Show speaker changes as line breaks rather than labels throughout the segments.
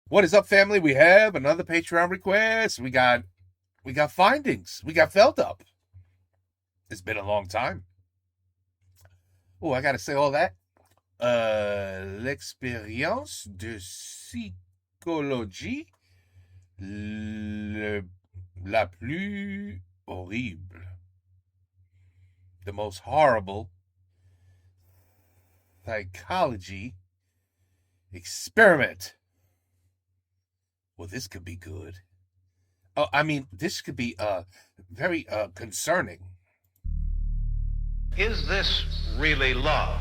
What is up, family? We have another Patreon request. We got findings. We got felt up. It's been a long time. Oh, I gotta say all that. L'expérience de psychologie la plus horrible. The most horrible psychology experiment. Well, this could be good. Oh, I mean, this could be very concerning.
Is this really love?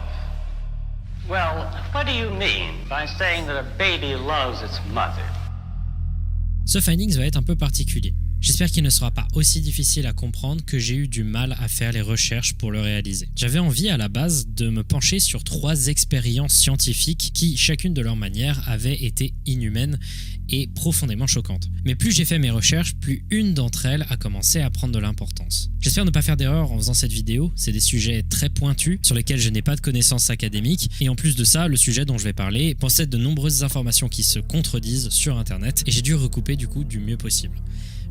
Well, what do you mean by saying that a baby loves its mother?
Ce findings va être un peu particulier. J'espère qu'il ne sera pas aussi difficile à comprendre que j'ai eu du mal à faire les recherches pour le réaliser. J'avais envie à la base de me pencher sur 3 expériences scientifiques qui, chacune de leur manière, avaient été inhumaines et profondément choquantes. Mais plus j'ai fait mes recherches, plus une d'entre elles a commencé à prendre de l'importance. J'espère ne pas faire d'erreur en faisant cette vidéo, c'est des sujets très pointus sur lesquels je n'ai pas de connaissances académiques, et en plus de ça, le sujet dont je vais parler possède de nombreuses informations qui se contredisent sur internet, et j'ai dû recouper du coup du mieux possible.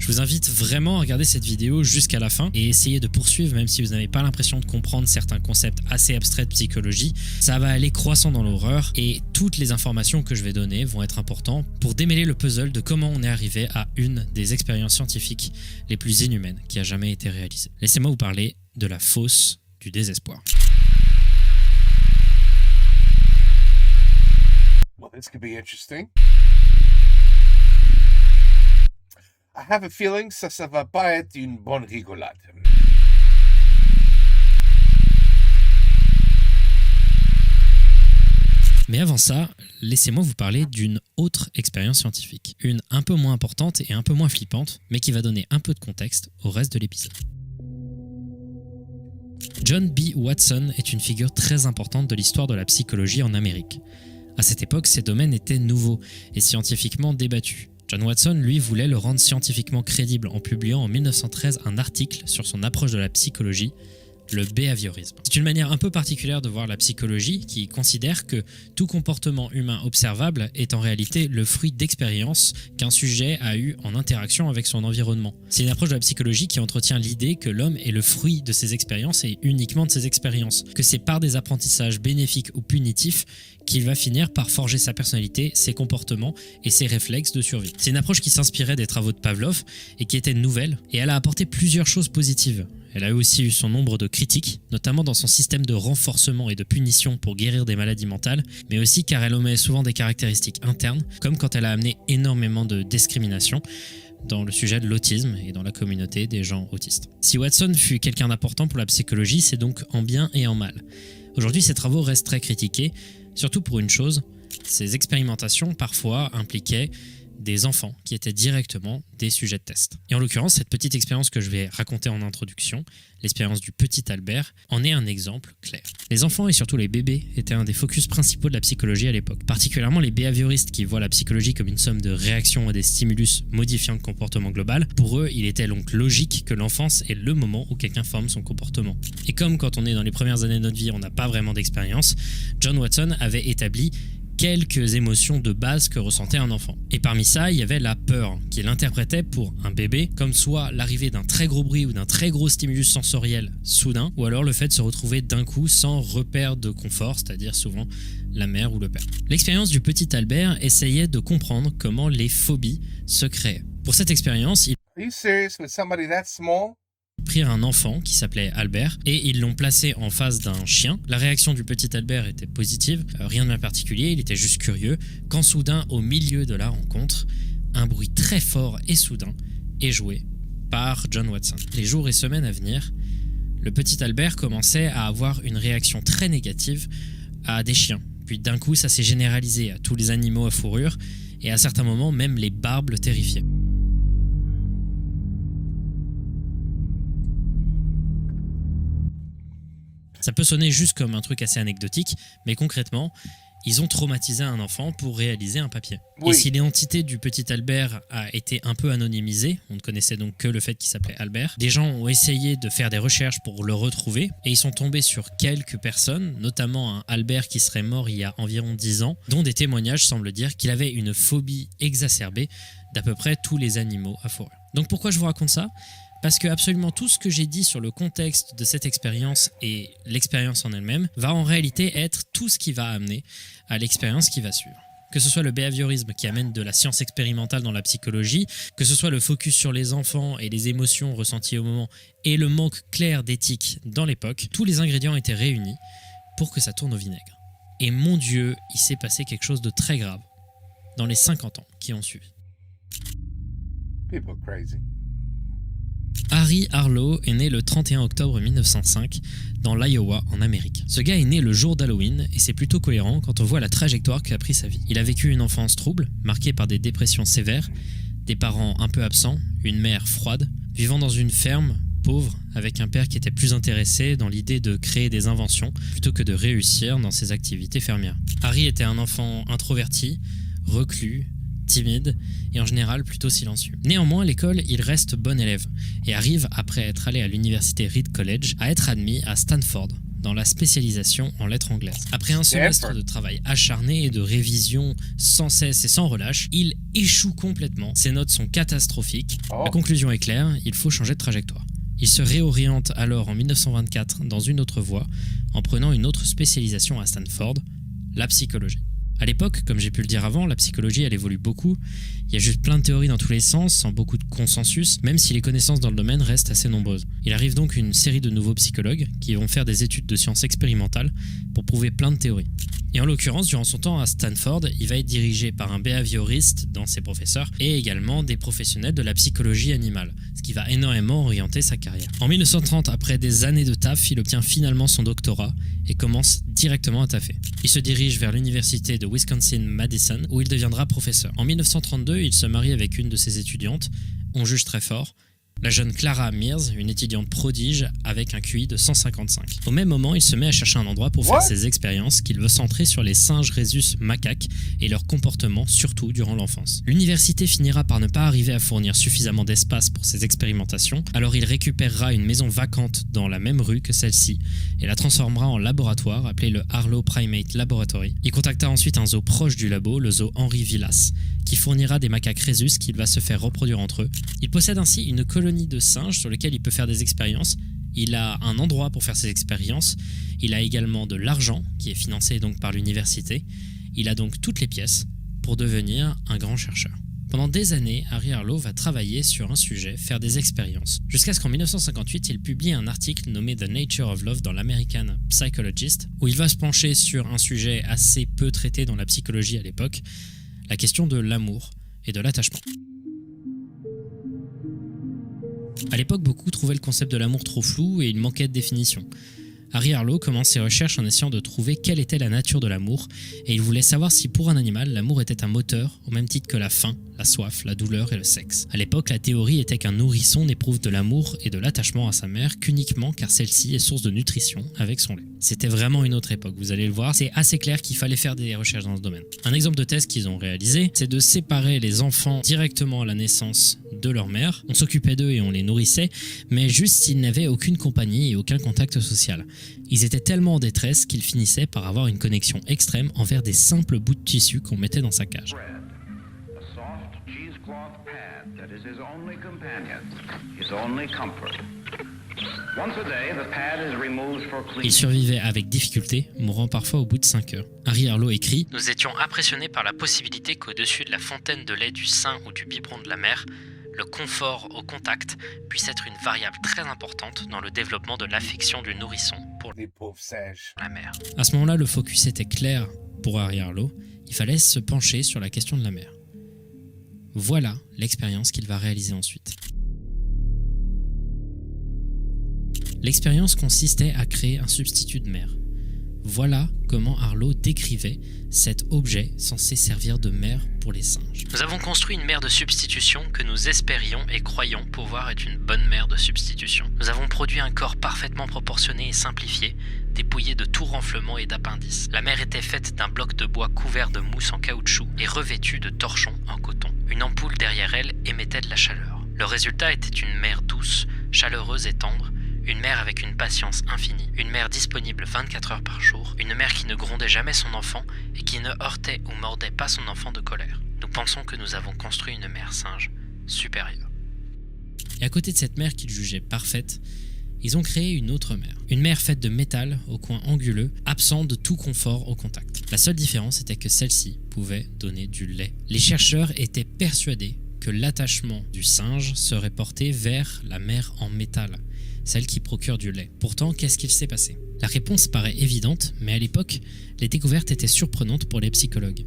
Je vous invite vraiment à regarder cette vidéo jusqu'à la fin et essayer de poursuivre même si vous n'avez pas l'impression de comprendre certains concepts assez abstraits de psychologie. Ça va aller croissant dans l'horreur et toutes les informations que je vais donner vont être importantes pour démêler le puzzle de comment on est arrivé à une des expériences scientifiques les plus inhumaines qui a jamais été réalisée. Laissez-moi vous parler de la fosse du désespoir.
Well, this could be interesting. I have a feeling que ça va pas être une bonne rigolade.
Mais avant ça, laissez-moi vous parler d'une autre expérience scientifique. Une un peu moins importante et un peu moins flippante, mais qui va donner un peu de contexte au reste de l'épisode. John B. Watson est une figure très importante de l'histoire de la psychologie en Amérique. À cette époque, ces domaines étaient nouveaux et scientifiquement débattus. John Watson, lui, voulait le rendre scientifiquement crédible en publiant en 1913 un article sur son approche de la psychologie, le behaviorisme. C'est une manière un peu particulière de voir la psychologie qui considère que tout comportement humain observable est en réalité le fruit d'expériences qu'un sujet a eues en interaction avec son environnement. C'est une approche de la psychologie qui entretient l'idée que l'homme est le fruit de ses expériences et uniquement de ses expériences, que c'est par des apprentissages bénéfiques ou punitifs qu'il va finir par forger sa personnalité, ses comportements et ses réflexes de survie. C'est une approche qui s'inspirait des travaux de Pavlov et qui était nouvelle, et elle a apporté plusieurs choses positives. Elle a aussi eu son nombre de critiques, notamment dans son système de renforcement et de punition pour guérir des maladies mentales, mais aussi car elle omet souvent des caractéristiques internes, comme quand elle a amené énormément de discrimination dans le sujet de l'autisme et dans la communauté des gens autistes. Si Watson fut quelqu'un d'important pour la psychologie, c'est donc en bien et en mal. Aujourd'hui, ses travaux restent très critiqués, surtout pour une chose, ces expérimentations parfois impliquaient des enfants qui étaient directement des sujets de test. Et en l'occurrence, cette petite expérience que je vais raconter en introduction, l'expérience du petit Albert, en est un exemple clair. Les enfants et surtout les bébés étaient un des focus principaux de la psychologie à l'époque, particulièrement les behavioristes qui voient la psychologie comme une somme de réactions à des stimulus modifiant le comportement global. Pour eux, il était donc logique que l'enfance est le moment où quelqu'un forme son comportement. Et comme quand on est dans les premières années de notre vie, on n'a pas vraiment d'expérience, John Watson avait établi quelques émotions de base que ressentait un enfant. Et parmi ça, il y avait la peur, qu'il interprétait pour un bébé comme soit l'arrivée d'un très gros bruit ou d'un très gros stimulus sensoriel soudain, ou alors le fait de se retrouver d'un coup sans repère de confort, c'est-à-dire souvent la mère ou le père. L'expérience du petit Albert essayait de comprendre comment les phobies se créaient. Pour cette expérience, il
Are you serious with somebody that small?
prirent un enfant qui s'appelait Albert et ils l'ont placé en face d'un chien. La réaction du petit Albert était positive, rien de bien particulier, il était juste curieux, quand soudain, au milieu de la rencontre, un bruit très fort et soudain est joué par John Watson. Les jours et semaines à venir, le petit Albert commençait à avoir une réaction très négative à des chiens. Puis d'un coup, ça s'est généralisé à tous les animaux à fourrure et à certains moments, même les barbes le terrifiaient. Ça peut sonner juste comme un truc assez anecdotique, mais concrètement, Ils ont traumatisé un enfant pour réaliser un papier.
Oui.
Et si l'identité du petit Albert a été un peu anonymisée, on ne connaissait donc que le fait qu'il s'appelait Albert, des gens ont essayé de faire des recherches pour le retrouver et ils sont tombés sur quelques personnes, notamment un Albert qui serait mort il y a environ 10 ans, dont des témoignages semblent dire qu'il avait une phobie exacerbée d'à peu près tous les animaux à fourrure. Donc pourquoi je vous raconte ça ? Parce que absolument tout ce que j'ai dit sur le contexte de cette expérience et l'expérience en elle-même va en réalité être tout ce qui va amener à l'expérience qui va suivre. Que ce soit le behaviorisme qui amène de la science expérimentale dans la psychologie, que ce soit le focus sur les enfants et les émotions ressenties au moment et le manque clair d'éthique dans l'époque, tous les ingrédients étaient réunis pour que ça tourne au vinaigre. Et mon Dieu, il s'est passé quelque chose de très grave dans les 50 ans qui ont suivi.
People are crazy.
Harry Harlow est né le 31 octobre 1905 dans l'Iowa en Amérique. Ce gars est né le jour d'Halloween et c'est plutôt cohérent quand on voit la trajectoire qu'a pris sa vie. Il a vécu une enfance trouble, marquée par des dépressions sévères, des parents un peu absents, une mère froide, vivant dans une ferme pauvre avec un père qui était plus intéressé dans l'idée de créer des inventions plutôt que de réussir dans ses activités fermières. Harry était un enfant introverti, reclus, timide et en général plutôt silencieux. Néanmoins, à l'école, il reste bon élève et arrive, après être allé à l'université Reed College, à être admis à Stanford dans la spécialisation en lettres anglaises. Après un semestre de travail acharné et de révision sans cesse et sans relâche, il échoue complètement. Ses notes sont catastrophiques. La conclusion est claire, il faut changer de trajectoire. Il se réoriente alors en 1924 dans une autre voie en prenant une autre spécialisation à Stanford, la psychologie. À l'époque, comme j'ai pu le dire avant, la psychologie elle évolue beaucoup. Il y a juste plein de théories dans tous les sens, sans beaucoup de consensus, même si les connaissances dans le domaine restent assez nombreuses. Il arrive donc une série de nouveaux psychologues qui vont faire des études de sciences expérimentales pour prouver plein de théories. Et en l'occurrence, durant son temps à Stanford, il va être dirigé par un behavioriste dans ses professeurs et également des professionnels de la psychologie animale, ce qui va énormément orienter sa carrière. En 1930, après des années de taf, il obtient finalement son doctorat et commence directement à taffer. Il se dirige vers l'université de Wisconsin-Madison où il deviendra professeur. En 1932, il se marie avec une de ses étudiantes, on juge très fort, la jeune Clara Mears, une étudiante prodige avec un QI de 155. Au même moment, il se met à chercher un endroit pour faire ses expériences qu'il veut centrer sur les singes rhésus macaques et leur comportement, surtout durant l'enfance. L'université finira par ne pas arriver à fournir suffisamment d'espace pour ses expérimentations, alors il récupérera une maison vacante dans la même rue que celle-ci et la transformera en laboratoire appelé le Harlow Primate Laboratory. Il contacta ensuite un zoo proche du labo, le zoo Henry Villas, qui fournira des macaques rhésus qu'il va se faire reproduire entre eux. Il possède ainsi une colonie de singes sur lequel il peut faire des expériences. Il a un endroit pour faire ses expériences. Il a également de l'argent qui est financé donc par l'université. Il a donc toutes les pièces pour devenir un grand chercheur. Pendant des années, Harry Harlow va travailler sur un sujet, faire des expériences, jusqu'à ce qu'en 1958, il publie un article nommé The Nature of Love dans l'American Psychologist, où il va se pencher sur un sujet assez peu traité dans la psychologie à l'époque, la question de l'amour et de l'attachement. À l'époque, beaucoup trouvaient le concept de l'amour trop flou et il manquait de définition. Harry Harlow commence ses recherches en essayant de trouver quelle était la nature de l'amour et il voulait savoir si pour un animal, l'amour était un moteur au même titre que la faim, la soif, la douleur et le sexe. À l'époque, la théorie était qu'un nourrisson n'éprouve de l'amour et de l'attachement à sa mère qu'uniquement car celle-ci est source de nutrition avec son lait. C'était vraiment une autre époque, vous allez le voir, c'est assez clair qu'il fallait faire des recherches dans ce domaine. Un exemple de test qu'ils ont réalisé, c'est de séparer les enfants directement à la naissance de leur mère. On s'occupait d'eux et on les nourrissait, mais juste s'ils n'avaient aucune compagnie et aucun contact social. Ils étaient tellement en détresse qu'ils finissaient par avoir une connexion extrême envers des simples bouts de tissu qu'on mettait dans sa cage.
A soft cheesecloth pad that is his only companion, his only comfort. Once a day, the pad is removed for cleaning.
Il survivait avec difficulté, mourant parfois au bout de 5 heures. Harry Harlow écrit « Nous étions impressionnés par la possibilité qu'au-dessus de la fontaine de lait du sein ou du biberon de la mère, le confort au contact puisse être une variable très importante dans le développement de l'affection du nourrisson pour
Les pauvres singes.
la mère. » À ce moment-là, le focus était clair pour Harry Harlow, il fallait se pencher sur la question de la mère. Voilà l'expérience qu'il va réaliser ensuite. L'expérience consistait à créer un substitut de mère. Voilà comment Arlo décrivait cet objet censé servir de mère pour les singes. Nous avons construit une mère de substitution que nous espérions et croyions pouvoir être une bonne mère de substitution. Nous avons produit un corps parfaitement proportionné et simplifié, dépouillé de tout renflement et d'appendices. La mère était faite d'un bloc de bois couvert de mousse en caoutchouc et revêtue de torchons en coton. Une ampoule derrière elle émettait de la chaleur. Le résultat était une mère douce, chaleureuse et tendre, une mère avec une patience infinie, une mère disponible 24 heures par jour, une mère qui ne grondait jamais son enfant et qui ne heurtait ou mordait pas son enfant de colère. Nous pensons que nous avons construit une mère singe supérieure. Et à côté de cette mère qu'ils jugeaient parfaite, ils ont créé une autre mère. Une mère faite de métal, au coin anguleux, absent de tout confort au contact. La seule différence était que celle-ci pouvait donner du lait. Les chercheurs étaient persuadés que l'attachement du singe serait porté vers la mère en métal, celle qui procure du lait. Pourtant, qu'est-ce qu'il s'est passé? La réponse paraît évidente, mais à l'époque, les découvertes étaient surprenantes pour les psychologues.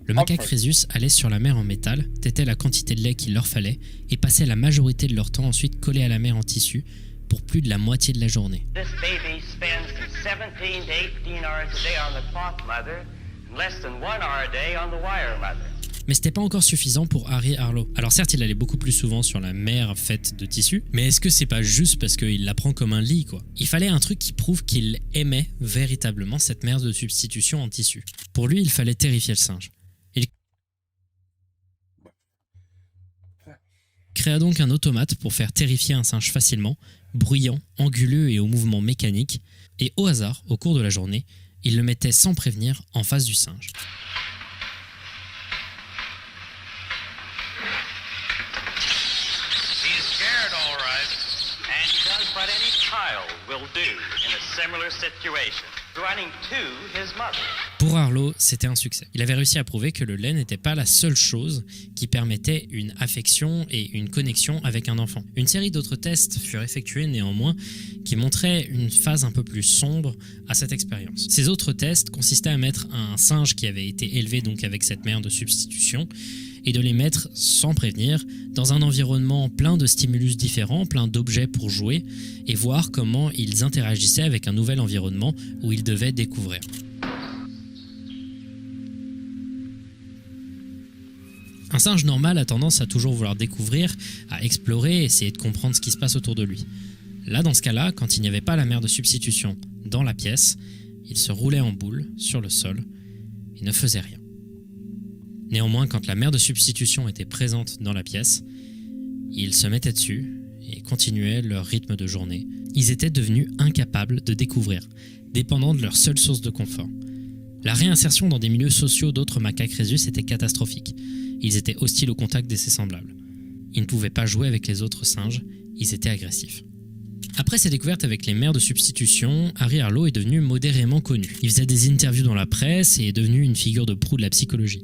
Le macaque rhésus allait sur la mère en métal, tétait la quantité de lait qu'il leur fallait et passait la majorité de leur temps ensuite collé à la mère en tissu pour plus de la moitié de la journée.
This baby spends 17 to 18 hours a day on the cloth mother and less than 1 hour a day on the wire mother.
Mais c'était pas encore suffisant pour Harry Harlow. Alors certes, il allait beaucoup plus souvent sur la mère faite de tissu, mais est-ce que c'est pas juste parce qu'il la prend comme un lit, quoi? Il fallait un truc qui prouve qu'il aimait véritablement cette mère de substitution en tissu. Pour lui, il fallait terrifier le singe. Il créa donc un automate pour faire terrifier un singe facilement, bruyant, anguleux et au mouvement mécanique, et au hasard, au cours de la journée, il le mettait sans prévenir en face du singe.
What any child will do in a similar situation, running to his mother.
Pour Harlow, c'était un succès. Il avait réussi à prouver que le lait n'était pas la seule chose qui permettait une affection et une connexion avec un enfant. Une série d'autres tests furent effectués néanmoins qui montraient une phase un peu plus sombre à cette expérience. Ces autres tests consistaient à mettre un singe qui avait été élevé donc avec cette mère de substitution et de les mettre, sans prévenir, dans un environnement plein de stimulus différents, plein d'objets pour jouer, et voir comment ils interagissaient avec un nouvel environnement où ils devaient découvrir. Un singe normal a tendance à toujours vouloir découvrir, à explorer, essayer de comprendre ce qui se passe autour de lui. Là, dans ce cas-là, quand il n'y avait pas la mère de substitution dans la pièce, il se roulait en boule sur le sol et ne faisait rien. Néanmoins, quand la mère de substitution était présente dans la pièce, ils se mettaient dessus et continuaient leur rythme de journée. Ils étaient devenus incapables de découvrir, dépendants de leur seule source de confort. La réinsertion dans des milieux sociaux d'autres macaques rhésus était catastrophique. Ils étaient hostiles au contact de ses semblables. Ils ne pouvaient pas jouer avec les autres singes, ils étaient agressifs. Après ses découvertes avec les mères de substitution, Harry Harlow est devenu modérément connu. Il faisait des interviews dans la presse et est devenu une figure de proue de la psychologie.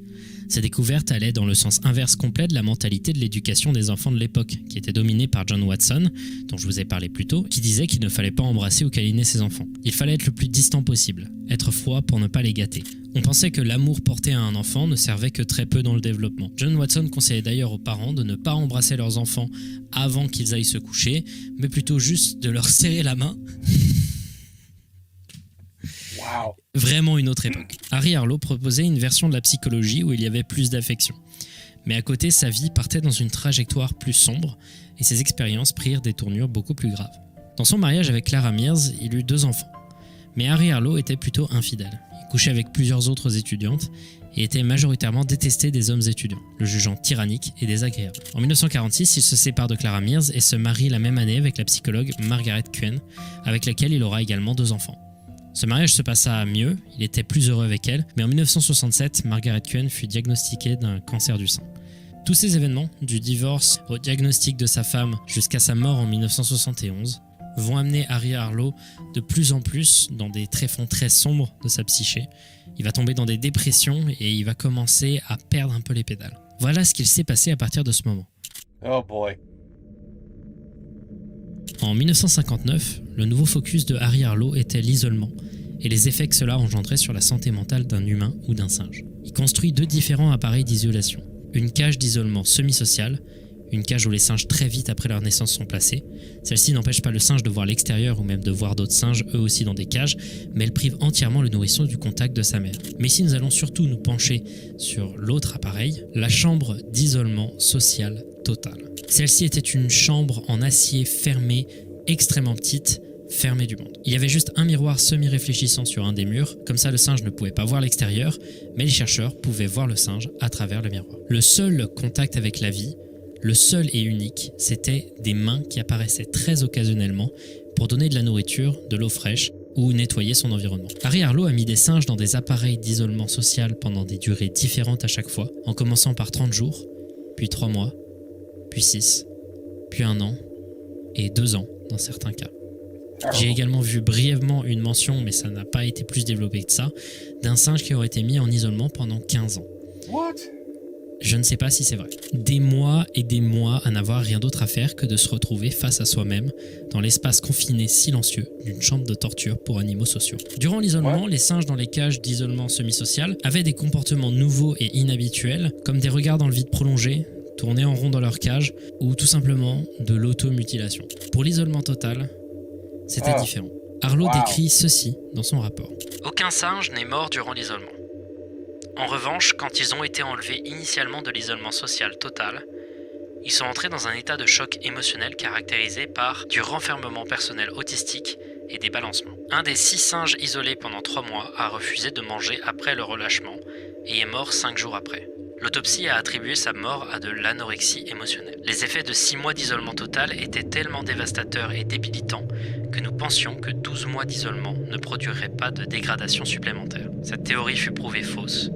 Ces découvertes allaient dans le sens inverse complet de la mentalité de l'éducation des enfants de l'époque, qui était dominée par John Watson, dont je vous ai parlé plus tôt, qui disait qu'il ne fallait pas embrasser ou câliner ses enfants. Il fallait être le plus distant possible, être froid pour ne pas les gâter. On pensait que l'amour porté à un enfant ne servait que très peu dans le développement. John Watson conseillait d'ailleurs aux parents de ne pas embrasser leurs enfants avant qu'ils aillent se coucher, mais plutôt juste de leur serrer la main.
Wow.
Vraiment une autre époque. Harry Harlow proposait une version de la psychologie où il y avait plus d'affection. Mais à côté, sa vie partait dans une trajectoire plus sombre et ses expériences prirent des tournures beaucoup plus graves. Dans son mariage avec Clara Mears, il eut 2 enfants. Mais Harry Harlow était plutôt infidèle. Il couchait avec plusieurs autres étudiantes et était majoritairement détesté des hommes étudiants, le jugeant tyrannique et désagréable. En 1946, il se sépare de Clara Mears et se marie la même année avec la psychologue Margaret Quinn, avec laquelle il aura également 2 enfants. Ce mariage se passa mieux, il était plus heureux avec elle, mais en 1967, Margaret Quinn fut diagnostiquée d'un cancer du sein. Tous ces événements, du divorce au diagnostic de sa femme jusqu'à sa mort en 1971, vont amener Harry Harlow de plus en plus dans des tréfonds très sombres de sa psyché. Il va tomber dans des dépressions et il va commencer à perdre un peu les pédales. Voilà ce qu'il s'est passé à partir de ce moment.
Oh boy.
En 1959, le nouveau focus de Harry Harlow était l'isolement et les effets que cela engendrait sur la santé mentale d'un humain ou d'un singe. Il construit 2 différents appareils d'isolation. Une cage d'isolement semi-social, une cage où les singes très vite après leur naissance sont placés. Celle-ci n'empêche pas le singe de voir l'extérieur ou même de voir d'autres singes eux aussi dans des cages, mais elle prive entièrement le nourrisson du contact de sa mère. Mais ici nous allons surtout nous pencher sur l'autre appareil, la chambre d'isolement social total. Celle-ci était une chambre en acier fermée, extrêmement petite, fermée du monde. Il y avait juste un miroir semi-réfléchissant sur un des murs, comme ça le singe ne pouvait pas voir l'extérieur, mais les chercheurs pouvaient voir le singe à travers le miroir. Le seul contact avec la vie, le seul et unique, c'était des mains qui apparaissaient très occasionnellement pour donner de la nourriture, de l'eau fraîche ou nettoyer son environnement. Harry Harlow a mis des singes dans des appareils d'isolement social pendant des durées différentes à chaque fois, en commençant par 30 jours, puis 3 mois, puis 6, puis 1 an et 2 ans dans certains cas. J'ai également vu brièvement une mention, mais ça n'a pas été plus développé que ça, d'un singe qui aurait été mis en isolement pendant 15 ans.
What?
Je ne sais pas si c'est vrai. Des mois et des mois à n'avoir rien d'autre à faire que de se retrouver face à soi-même dans l'espace confiné silencieux d'une chambre de torture pour animaux sociaux. Durant l'isolement, les singes dans les cages d'isolement semi-social avaient des comportements nouveaux et inhabituels, comme des regards dans le vide prolongé, tourner en rond dans leur cage, ou tout simplement de l'automutilation. Pour l'isolement total, c'était différent. Harlow décrit ceci dans son rapport. Aucun singe n'est mort durant l'isolement. En revanche, quand ils ont été enlevés initialement de l'isolement social total, ils sont entrés dans un état de choc émotionnel caractérisé par du renfermement personnel autistique et des balancements. Un des 6 singes isolés pendant 3 mois a refusé de manger après le relâchement et est mort 5 jours après. L'autopsie a attribué sa mort à de l'anorexie émotionnelle. Les effets de 6 mois d'isolement total étaient tellement dévastateurs et débilitants que nous pensions que 12 mois d'isolement ne produiraient pas de dégradation supplémentaire. Cette théorie fut prouvée fausse.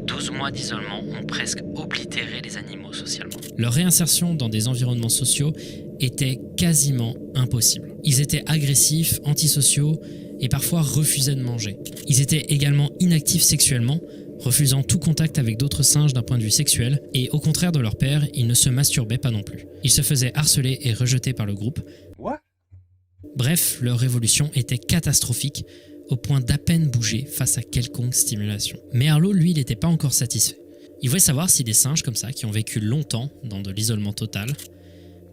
12 mois d'isolement ont presque oblitéré les animaux socialement. Leur réinsertion dans des environnements sociaux était quasiment impossible. Ils étaient agressifs, antisociaux et parfois refusaient de manger. Ils étaient également inactifs sexuellement, refusant tout contact avec d'autres singes d'un point de vue sexuel, et au contraire de leur père, ils ne se masturbaient pas non plus. Ils se faisaient harceler et rejeter par le groupe.
What?
Bref, leur évolution était catastrophique, au point d'à peine bouger face à quelconque stimulation. Mais Harlow, lui, il n'était pas encore satisfait. Il voulait savoir si des singes comme ça, qui ont vécu longtemps dans de l'isolement total,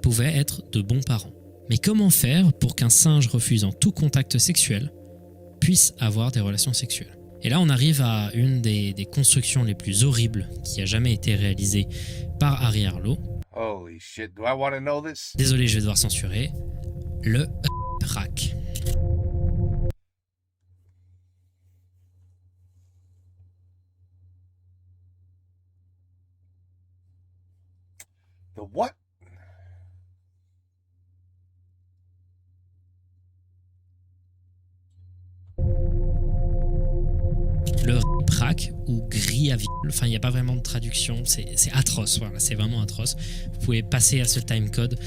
pouvaient être de bons parents. Mais comment faire pour qu'un singe refusant tout contact sexuel puisse avoir des relations sexuelles? Et là, on arrive à une des constructions les plus horribles qui a jamais été réalisée par Harry Harlow.
Holy shit, do I want to know this?
Désolé, je vais devoir censurer. Le rack.
The what?
Le rack ou gris à viol. Enfin, il n'y a pas vraiment de traduction. C'est atroce. Voilà, c'est vraiment atroce. Vous pouvez passer à ce timecode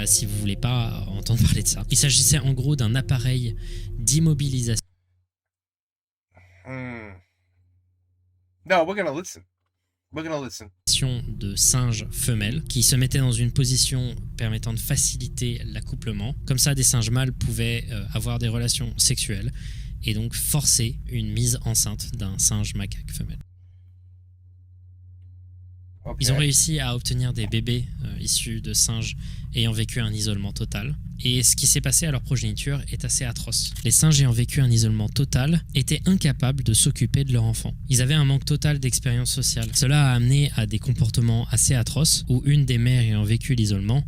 si vous voulez pas entendre parler de ça. Il s'agissait en gros d'un appareil d'immobilisation.
No, we're gonna listen.
De singes femelles qui se mettaient dans une position permettant de faciliter l'accouplement. Comme ça, des singes mâles pouvaient avoir des relations sexuelles et donc forcer une mise enceinte d'un singe macaque femelle.
Okay.
Ils ont réussi à obtenir des bébés issus de singes ayant vécu un isolement total. Et ce qui s'est passé à leur progéniture est assez atroce. Les singes ayant vécu un isolement total étaient incapables de s'occuper de leur enfant. Ils avaient un manque total d'expérience sociale. Cela a amené à des comportements assez atroces où une des mères ayant vécu l'isolement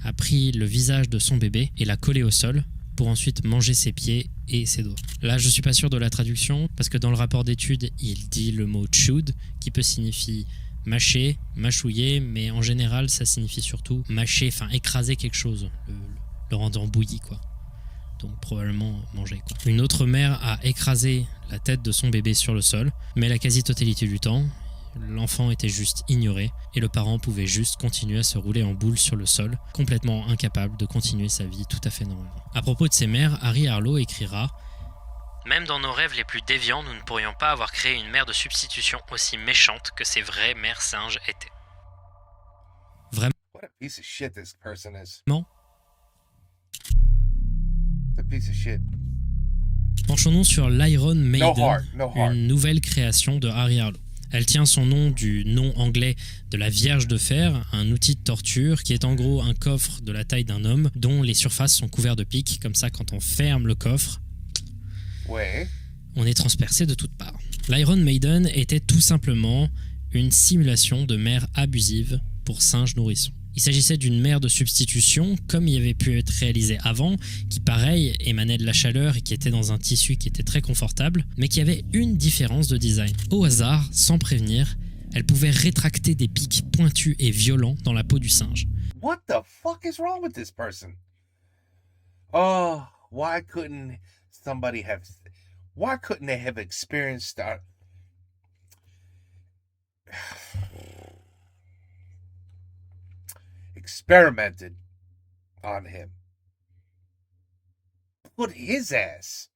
a pris le visage de son bébé et l'a collé au sol pour ensuite manger ses pieds et ses doigts. Là, je suis pas sûr de la traduction parce que dans le rapport d'étude, il dit le mot chewed qui peut signifier mâcher, mâchouiller, mais en général, ça signifie surtout mâcher, enfin écraser quelque chose, le rendre bouilli, quoi. Donc probablement manger, quoi. Une autre mère a écrasé la tête de son bébé sur le sol, mais la quasi-totalité du temps, l'enfant était juste ignoré et le parent pouvait juste continuer à se rouler en boule sur le sol, complètement incapable de continuer sa vie tout à fait normalement. À propos de ces mères, Harry Harlow écrira « Même dans nos rêves les plus déviants, nous ne pourrions pas avoir créé une mère de substitution aussi méchante que ces vraies mères singes étaient. » Vraiment.
What a piece of shit this person is.
What
a piece of shit.
Penchons-nous sur l'Iron Maiden,
No heart.
une nouvelle création de Harry Harlow. Elle tient son nom du nom anglais de la Vierge de Fer, un outil de torture qui est en gros un coffre de la taille d'un homme dont les surfaces sont couvertes de pics. Comme ça, quand on ferme le coffre,
Ouais.
on est transpercé de toutes parts. L'Iron Maiden était tout simplement une simulation de mère abusive pour singes nourrissons. Il s'agissait d'une mère de substitution, comme il avait pu être réalisé avant, qui pareil émanait de la chaleur et qui était dans un tissu qui était très confortable, mais qui avait une différence de design. Au hasard, sans prévenir, elle pouvait rétracter des pics pointus et violents dans la peau du singe.
What the fuck is wrong with this person? Oh, why couldn't they have experienced experimented on him? Put his ass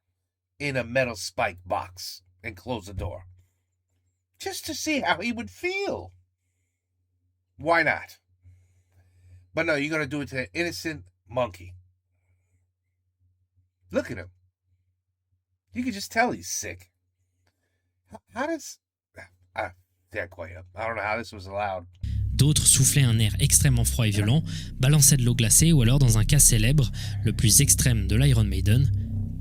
in a metal spike box and close the door. Just to see how he would feel. Why not? But no, you're going to do it to an innocent monkey. Look at him. You can just tell he's sick. How does... I don't know how this was allowed.
D'autres soufflaient un air extrêmement froid et violent, balançaient de l'eau glacée ou alors, dans un cas célèbre, le plus extrême de l'Iron Maiden,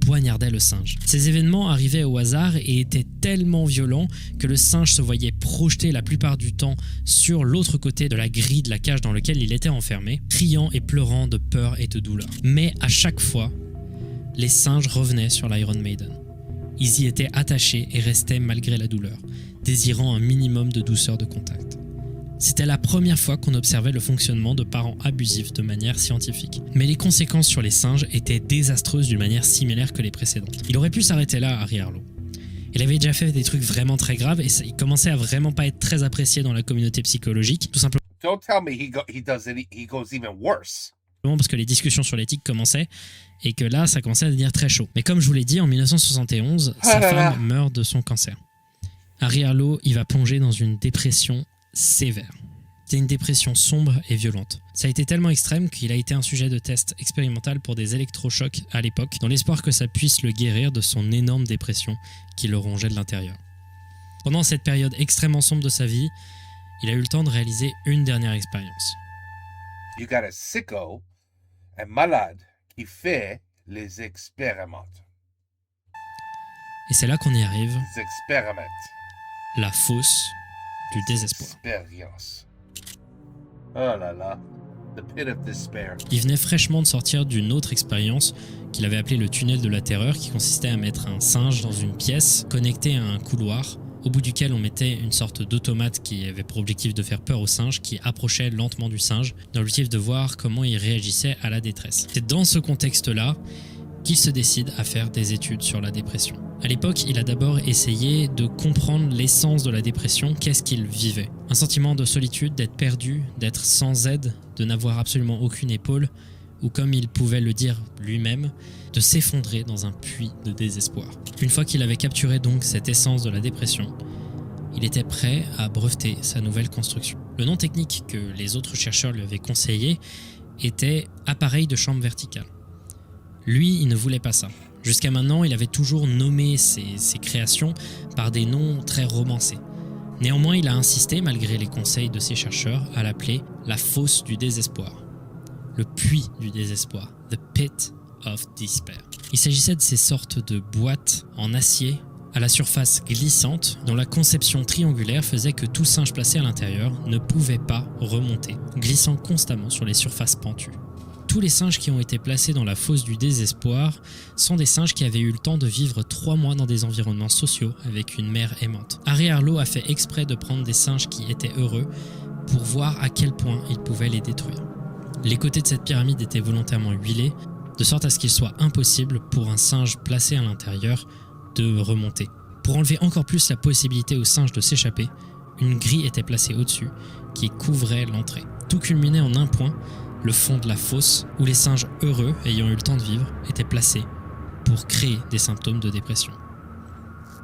poignardaient le singe. Ces événements arrivaient au hasard et étaient tellement violents que le singe se voyait projeté la plupart du temps sur l'autre côté de la grille de la cage dans laquelle il était enfermé, criant et pleurant de peur et de douleur. Mais à chaque fois, les singes revenaient sur l'Iron Maiden. Ils y étaient attachés et restaient malgré la douleur, désirant un minimum de douceur de contact. C'était la première fois qu'on observait le fonctionnement de parents abusifs de manière scientifique. Mais les conséquences sur les singes étaient désastreuses d'une manière similaire que les précédentes. Il aurait pu s'arrêter là, Harry Harlow. Il avait déjà fait des trucs vraiment très graves et il commençait à vraiment pas être très apprécié dans la communauté psychologique, tout simplement
Don't tell me he goes even worse.
parce que les discussions sur l'éthique commençaient et que là, ça commençait à devenir très chaud. Mais comme je vous l'ai dit, en 1971, sa femme meurt de son cancer. Harry Harlow, il va plonger dans une dépression sévère. C'était une dépression sombre et violente. Ça a été tellement extrême qu'il a été un sujet de test expérimental pour des électrochocs à l'époque, dans l'espoir que ça puisse le guérir de son énorme dépression qui le rongeait de l'intérieur. Pendant cette période extrêmement sombre de sa vie, il a eu le temps de réaliser une dernière expérience.
You got a sicko, un malade qui fait les expériments.
Et c'est là qu'on y arrive,
Les expériments.
la fosse du désespoir.
Expérience. Oh là là. The pit of despair.
Il venait fraîchement de sortir d'une autre expérience qu'il avait appelée le tunnel de la terreur, qui consistait à mettre un singe dans une pièce connectée à un couloir, au bout duquel on mettait une sorte d'automate qui avait pour objectif de faire peur au singe, qui approchait lentement du singe, dans l'objectif de voir comment il réagissait à la détresse. C'est dans ce contexte-là qu'il se décide à faire des études sur la dépression. À l'époque, il a d'abord essayé de comprendre l'essence de la dépression, qu'est-ce qu'il vivait. Un sentiment de solitude, d'être perdu, d'être sans aide, de n'avoir absolument aucune épaule, ou comme il pouvait le dire lui-même, de s'effondrer dans un puits de désespoir. Une fois qu'il avait capturé donc cette essence de la dépression, il était prêt à breveter sa nouvelle construction. Le nom technique que les autres chercheurs lui avaient conseillé était appareil de chambre verticale. Lui, il ne voulait pas ça. Jusqu'à maintenant, il avait toujours nommé ses créations par des noms très romancés. Néanmoins, il a insisté, malgré les conseils de ses chercheurs, à l'appeler la fosse du désespoir. Le puits du désespoir. The Pit of Despair. Il s'agissait de ces sortes de boîtes en acier à la surface glissante dont la conception triangulaire faisait que tout singe placé à l'intérieur ne pouvait pas remonter, glissant constamment sur les surfaces pentues. Tous les singes qui ont été placés dans la fosse du désespoir sont des singes qui avaient eu le temps de vivre 3 mois dans des environnements sociaux avec une mère aimante. Harry Harlow a fait exprès de prendre des singes qui étaient heureux pour voir à quel point il pouvait les détruire. Les côtés de cette pyramide étaient volontairement huilés, de sorte à ce qu'il soit impossible pour un singe placé à l'intérieur de remonter. Pour enlever encore plus la possibilité aux singes de s'échapper, une grille était placée au-dessus qui couvrait l'entrée. Tout culminait en un point, le fond de la fosse où les singes heureux, ayant eu le temps de vivre, étaient placés pour créer des symptômes de dépression.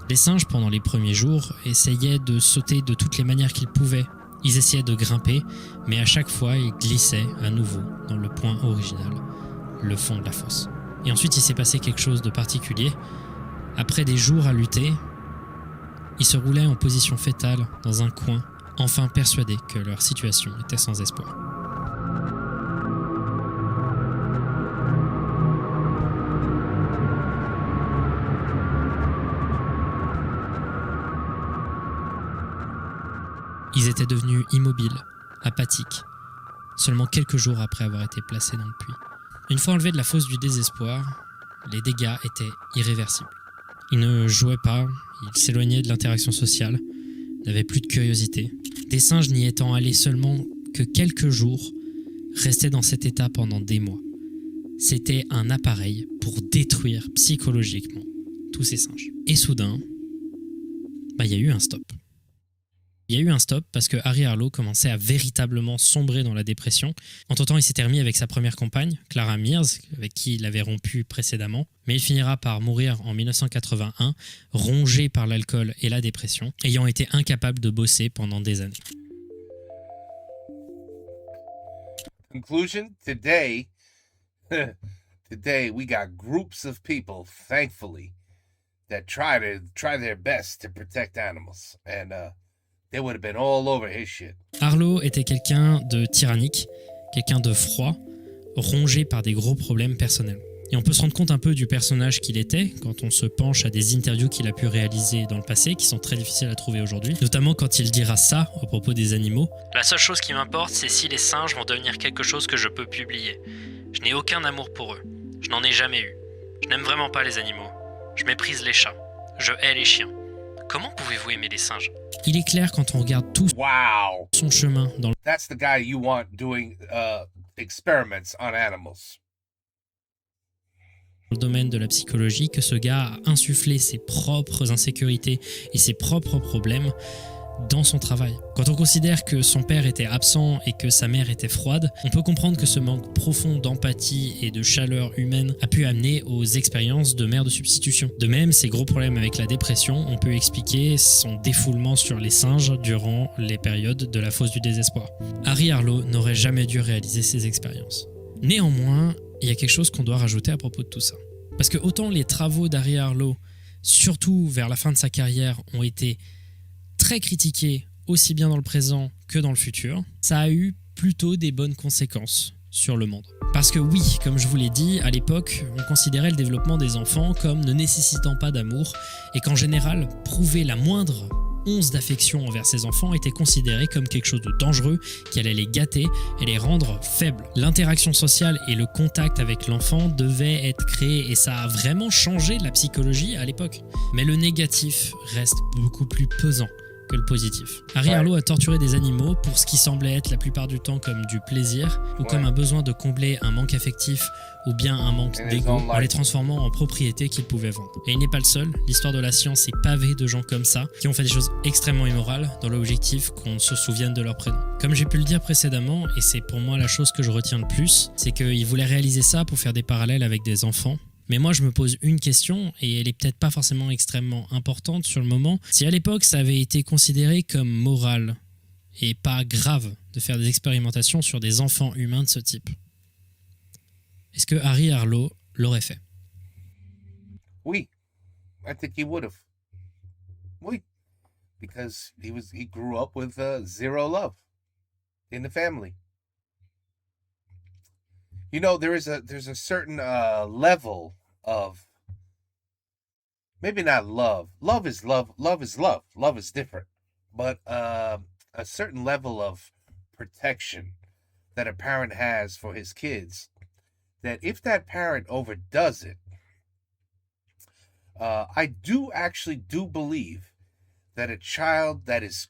Les singes, pendant les premiers jours, essayaient de sauter de toutes les manières qu'ils pouvaient. Ils essayaient de grimper, mais à chaque fois, ils glissaient à nouveau dans le point original, le fond de la fosse. Et ensuite, il s'est passé quelque chose de particulier. Après des jours à lutter, Ils se roulaient en position fétale dans un coin, enfin persuadés que leur situation était sans espoir. Ils étaient devenus immobiles, apathiques, seulement quelques jours après avoir été placés dans le puits. Une fois enlevés de la fosse du désespoir, les dégâts étaient irréversibles. Ils ne jouaient pas, ils s'éloignaient de l'interaction sociale, n'avaient plus de curiosité. Des singes n'y étant allés seulement que quelques jours, restaient dans cet état pendant des mois. C'était un appareil pour détruire psychologiquement tous ces singes. Et soudain, il y a eu un stop. Il y a eu un stop parce que Harry Harlow commençait à véritablement sombrer dans la dépression. Entre-temps, il s'était remis avec sa première compagne, Clara Mears, avec qui il avait rompu précédemment. Mais il finira par mourir en 1981, rongé par l'alcool et la dépression, ayant été incapable de bosser pendant des années.
Conclusion, today we got groups of people, thankfully, that try their best to protect animals. And they would have been all over his shit.
Harlow était quelqu'un de tyrannique, quelqu'un de froid, rongé par des gros problèmes personnels. Et on peut se rendre compte un peu du personnage qu'il était quand on se penche à des interviews qu'il a pu réaliser dans le passé, qui sont très difficiles à trouver aujourd'hui, notamment quand il dira ça à propos des animaux. La seule chose qui m'importe, c'est si les singes vont devenir quelque chose que je peux publier. Je n'ai aucun amour pour eux. Je n'en ai jamais eu. Je n'aime vraiment pas les animaux. Je méprise les chats. Je hais les chiens. Comment pouvez-vous aimer les singes ? Il est clair quand on regarde tout son chemin dans
That's the guy you want doing experiments on animals.
le domaine de la psychologie que ce gars a insufflé ses propres insécurités et ses propres problèmes dans son travail. Quand on considère que son père était absent et que sa mère était froide, on peut comprendre que ce manque profond d'empathie et de chaleur humaine a pu amener aux expériences de mère de substitution. De même, ses gros problèmes avec la dépression ont pu expliquer son défoulement sur les singes durant les périodes de la fosse du désespoir. Harry Harlow n'aurait jamais dû réaliser ces expériences. Néanmoins, il y a quelque chose qu'on doit rajouter à propos de tout ça. Parce que autant les travaux d'Harry Harlow, surtout vers la fin de sa carrière, ont été très critiqué aussi bien dans le présent que dans le futur, ça a eu plutôt des bonnes conséquences sur le monde. Parce que oui, comme je vous l'ai dit, à l'époque, on considérait le développement des enfants comme ne nécessitant pas d'amour et qu'en général, prouver la moindre once d'affection envers ses enfants était considéré comme quelque chose de dangereux qui allait les gâter et les rendre faibles. L'interaction sociale et le contact avec l'enfant devaient être créés et ça a vraiment changé la psychologie à l'époque. Mais le négatif reste beaucoup plus pesant que le positif. Harry Harlow a torturé des animaux pour ce qui semblait être la plupart du temps comme du plaisir ou comme un besoin de combler un manque affectif ou bien un manque d'ego en les transformant en propriétés qu'il pouvait vendre. Et il n'est pas le seul, l'histoire de la science est pavée de gens comme ça qui ont fait des choses extrêmement immorales dans l'objectif qu'on se souvienne de leur prénom. Comme j'ai pu le dire précédemment, et c'est pour moi la chose que je retiens le plus, c'est qu'il voulait réaliser ça pour faire des parallèles avec des enfants. Mais moi, je me pose une question, et elle est peut-être pas forcément extrêmement importante sur le moment. Si à l'époque, ça avait été considéré comme moral et pas grave de faire des expérimentations sur des enfants humains de ce type, est-ce que Harry Harlow l'aurait fait?
Oui, I think he would have. Oui, because he grew up with zero love in the family. You know, there's a certain level of, maybe not love. Love is love. Love is love. Love is different. But a certain level of protection that a parent has for his kids, that if that parent overdoes it, I do believe that a child that is,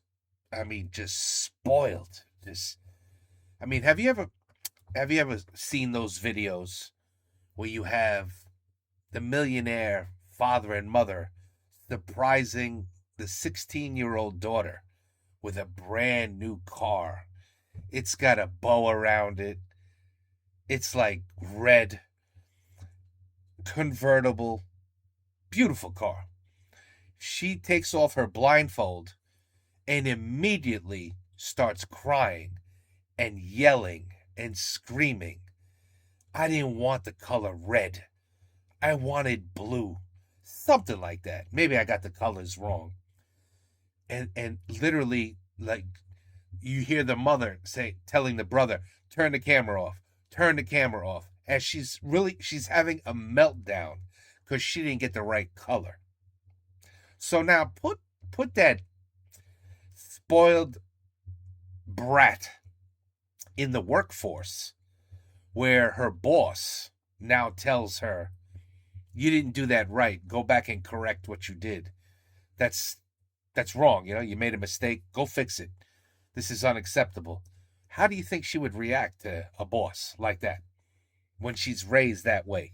just spoiled, have you ever seen those videos where you have the millionaire father and mother surprising the 16-year-old daughter with a brand new car? It's got a bow around it. It's like red, convertible, beautiful car. She takes off her blindfold and immediately starts crying and yelling and screaming. I didn't want the color red. I wanted blue. Something like that. Maybe I got the colors wrong. and literally, like, you hear the mother telling the brother, turn the camera off, turn the camera off, as she's having a meltdown because she didn't get the right color. So now put that spoiled brat in the workforce where her boss now tells her, you didn't do that right, go back and correct what you did. That's wrong. You made a mistake, go fix it. This is unacceptable. How do you think she would react to a boss like that when she's raised that way,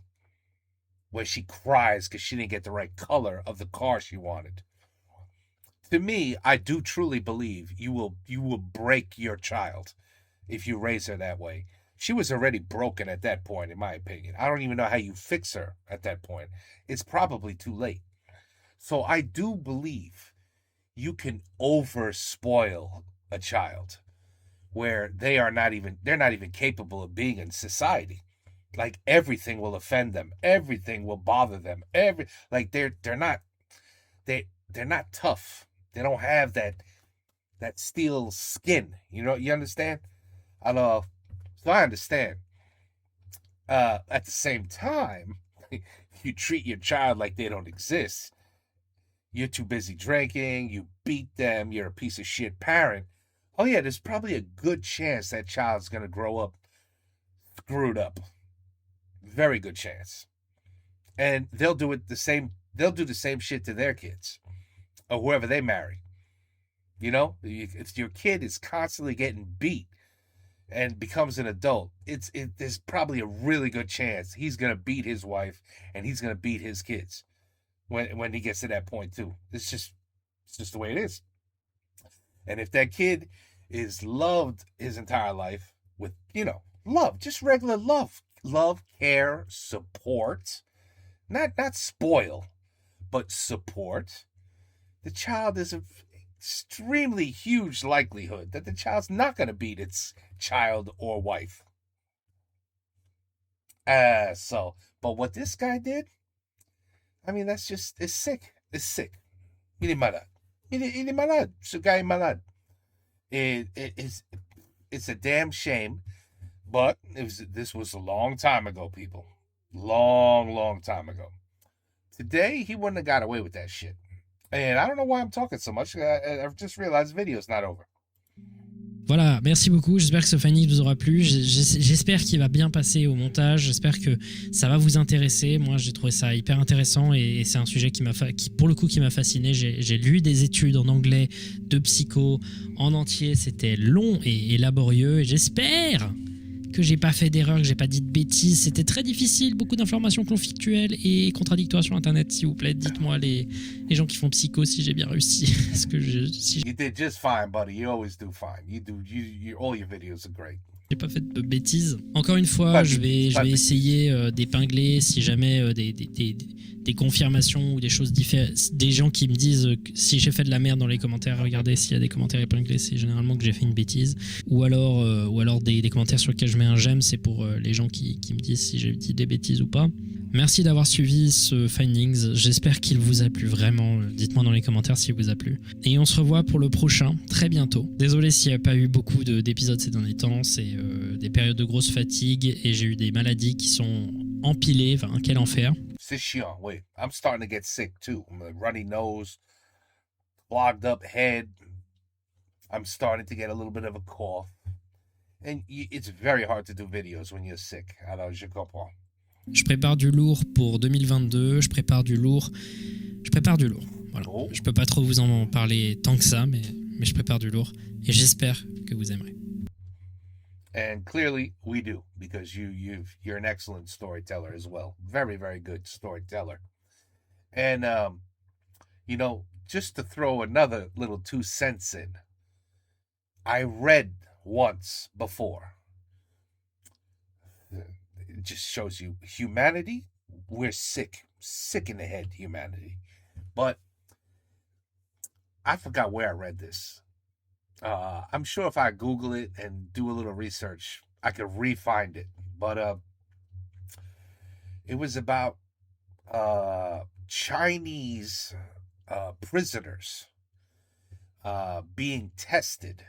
where she cries because she didn't get the right color of the car she wanted? To me, I do truly believe you will break your child if you raise her that way. She was already broken at that point, in my opinion. I don't even know how you fix her at that point. It's probably too late. So I do believe you can over spoil a child where they're not even capable of being in society. Like, everything will offend them, everything will bother them, they're not tough. They don't have that steel skin. You understand? I know. So I understand. At the same time, you treat your child like they don't exist. You're too busy drinking, you beat them, you're a piece of shit parent. Oh yeah, there's probably a good chance that child's gonna grow up screwed up. Very good chance. And they'll do the same shit to their kids or whoever they marry. If your kid is constantly getting beat and becomes an adult, there's probably a really good chance he's gonna beat his wife and he's gonna beat his kids when he gets to that point too. It's just the way it is. And if that kid is loved his entire life with, love, just regular love, care, support, not spoil, but support, the child is an extremely huge likelihood that the child's not going to beat its child or wife. But what this guy did, I mean, it's sick. It's sick. Hindi malad. Hindi malad. Sugay malad. It's a damn shame, but this was a long time ago, people. Long time ago. Today, he wouldn't have got away with that shit. And I don't know why I'm talking so much. I've just realized the video's not over.
Voilà, merci beaucoup. J'espère que ce finding vous aura plu. J'espère qu'il va bien passer au montage. J'espère que ça va vous intéresser. Moi, j'ai trouvé ça hyper intéressant et c'est un sujet qui pour le coup, qui m'a fasciné. J'ai lu des études en anglais de psycho en entier. C'était long et laborieux. Et j'espère que j'ai pas fait d'erreur, que j'ai pas dit de bêtises. C'était très difficile, beaucoup d'informations conflictuelles et contradictoires sur Internet. S'il vous plaît, dites-moi les gens qui font psycho si j'ai bien réussi. Est-ce que
You did just fine, buddy. You always do fine. All your videos are great.
J'ai pas fait de bêtises. Encore une fois, je vais essayer d'épingler si jamais des confirmations ou des choses différentes. Des gens qui me disent que si j'ai fait de la merde dans les commentaires, regardez s'il y a des commentaires épinglés, c'est généralement que j'ai fait une bêtise. Ou alors des commentaires sur lesquels je mets un j'aime, c'est pour les gens qui me disent si j'ai dit des bêtises ou pas. Merci d'avoir suivi ce Findings. J'espère qu'il vous a plu vraiment. Dites-moi dans les commentaires s'il vous a plu. Et on se revoit pour le prochain très bientôt. Désolé s'il n'y a pas eu beaucoup d'épisodes ces derniers temps. C'est des périodes de grosse fatigue et j'ai eu des maladies qui sont empilées. Enfin, quel enfer.
C'est chiant, wait. I'm starting to get sick too. Runny nose, clogged up head. I'm starting to get a little bit of a cough. And it's very hard to do videos when you're sick. Alors, je comprends.
Je prépare du lourd pour 2022, je prépare du lourd. Voilà.
Oh.
Je peux pas trop vous en parler tant que ça, mais je prépare du lourd et j'espère que vous aimerez.
And clearly we do, because you're an excellent storyteller as well. Very, very good storyteller. And just to throw another little 2 cents in, I read once before. It just shows you humanity. We're sick in the head, humanity. But I forgot where I read this. I'm sure if I Google it and do a little research, I could re-find it. But it was about Chinese prisoners being tested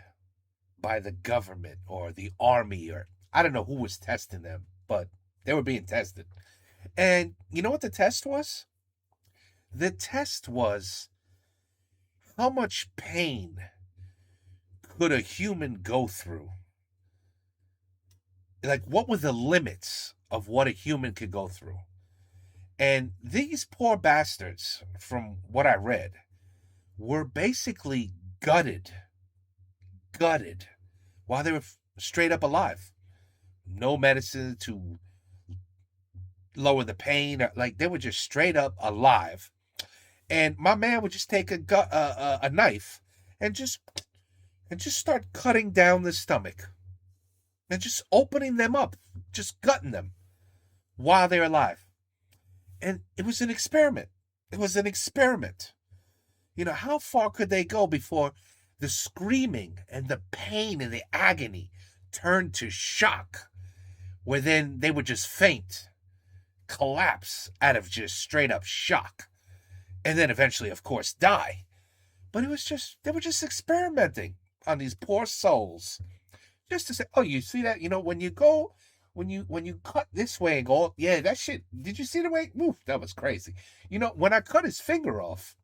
by the government or the army, or I don't know who was testing them, but they were being tested. And you know what the test was? The test was, how much pain could a human go through? Like, what were the limits of what a human could go through? And these poor bastards, from what I read, were basically gutted while they were straight up alive. No medicine to lower the pain. Like, they were just straight up alive. And my man would just take a knife and just start cutting down the stomach and just opening them up, just gutting them while they're alive. And it was an experiment. It was an experiment. You know, how far could they go before the screaming and the pain and the agony turned to shock, where then they would just faint, collapse out of just straight up shock, and then eventually, of course, die. But they were just experimenting on these poor souls, just to say, oh, you see that? You know, when you cut this way and go, yeah, that shit, did you see the way? Oof, that was crazy. You know, when I cut his finger off,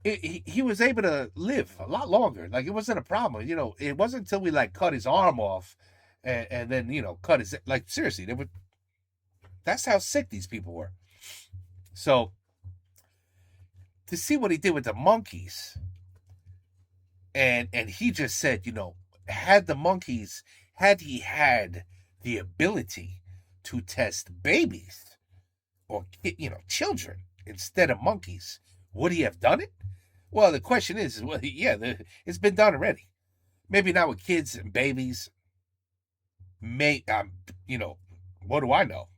he was able to live a lot longer. Like, it wasn't a problem. You know, it wasn't until we, like, cut his arm off and then, you know, cut his, like, seriously, that's how sick these people were. So, to see what he did with the monkeys, and he just said, you know, had he had the ability to test babies or, you know, children instead of monkeys, would he have done it? Well, the question is, well, yeah, it's been done already. Maybe not with kids and babies. You know, what do I know?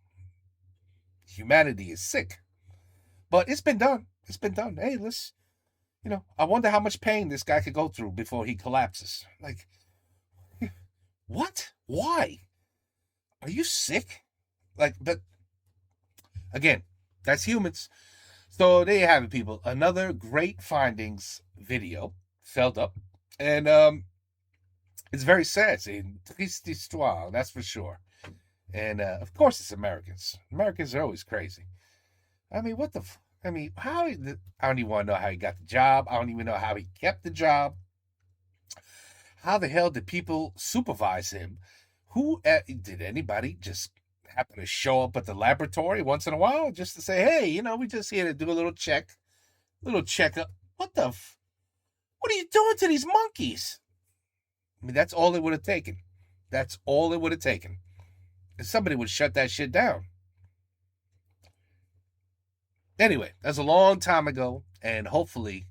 Humanity is sick. But it's been done. It's been done. Hey, let's, you know, I wonder how much pain this guy could go through before he collapses. Like, what? Why? Are you sick? Like, but again, that's humans. So there you have it, people. Another great findings video, filled up. And it's very sad. It's a triste histoire, that's for sure. And of course it's Americans. Americans are always crazy. I mean, what the... I mean, I don't even want to know how he got the job. I don't even know how he kept the job. How the hell did people supervise him? Did anybody just happen to show up at the laboratory once in a while just to say, hey, you know, we just here to do a little checkup? What are you doing to these monkeys? I mean, that's all it would have taken. That's all it would have taken. And somebody would shut that shit down. Anyway, that's a long time ago, and hopefully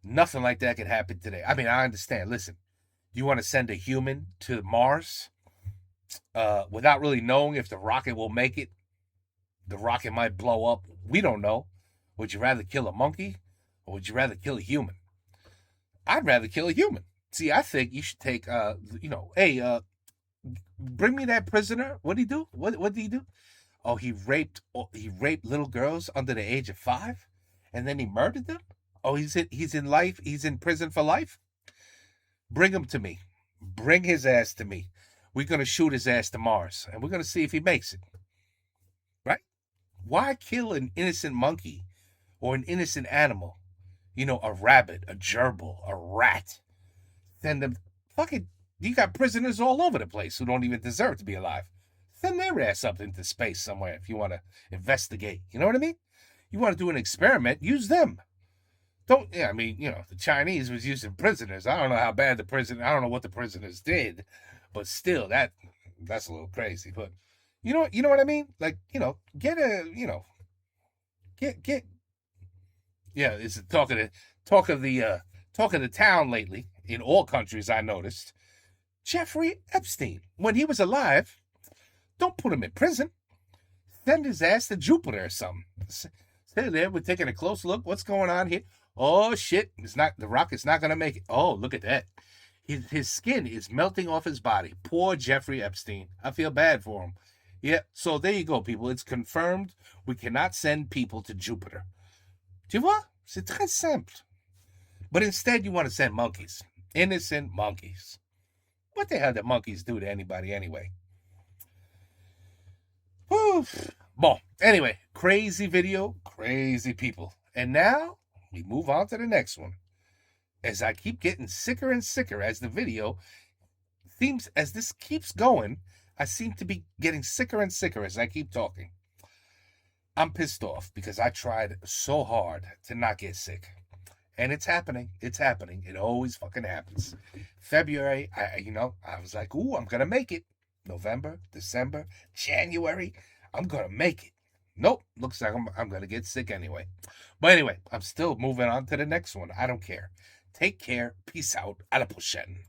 nothing like that can happen today. I mean, I understand. Listen, you want to send a human to Mars without really knowing if the rocket will make it? The rocket might blow up. We don't know. Would you rather kill a monkey, or would you rather kill a human? I'd rather kill a human. See, I think you should take, hey, bring me that prisoner. What did he do? What did he do? Oh, he raped little girls under the age of 5, and then he murdered them. Oh, he's in prison for life. Bring him to me. Bring his ass to me. We're gonna shoot his ass to Mars, and we're gonna see if he makes it. Right? Why kill an innocent monkey or an innocent animal? You know, a rabbit, a gerbil, a rat. Send them. Fucking, you got prisoners all over the place who don't even deserve to be alive. Send their ass up into space somewhere if you want to investigate. You know what I mean? You want to do an experiment, use them. I mean, you know, the Chinese was using prisoners. I don't know how bad I don't know what the prisoners did, but still, that's a little crazy. But you know what I mean? Like, you know, get yeah, it's talk of the town lately in all countries. I noticed Jeffrey Epstein, when he was alive. Don't put him in prison. Send his ass to Jupiter or something. Stay there. We're taking a close look. What's going on here? Oh shit! The rocket's not gonna make it. Oh, look at that. His skin is melting off his body. Poor Jeffrey Epstein. I feel bad for him. Yeah. So there you go, people. It's confirmed. We cannot send people to Jupiter. Tu vois? C'est très simple. But instead, you want to send monkeys. Innocent monkeys. What the hell did monkeys do to anybody anyway? Whew. Bon, anyway, crazy video, crazy people. And now, we move on to the next one. As I keep getting sicker and sicker as the video seems, as this keeps going, I seem to be getting sicker and sicker as I keep talking. I'm pissed off because I tried so hard to not get sick. And it's happening. It's happening. It always fucking happens. February, I was like, ooh, I'm going to make it. November, December, January, I'm going to make it. Nope, looks like I'm going to get sick anyway. But anyway, I'm still moving on to the next one. I don't care. Take care. Peace out. A la prochaine.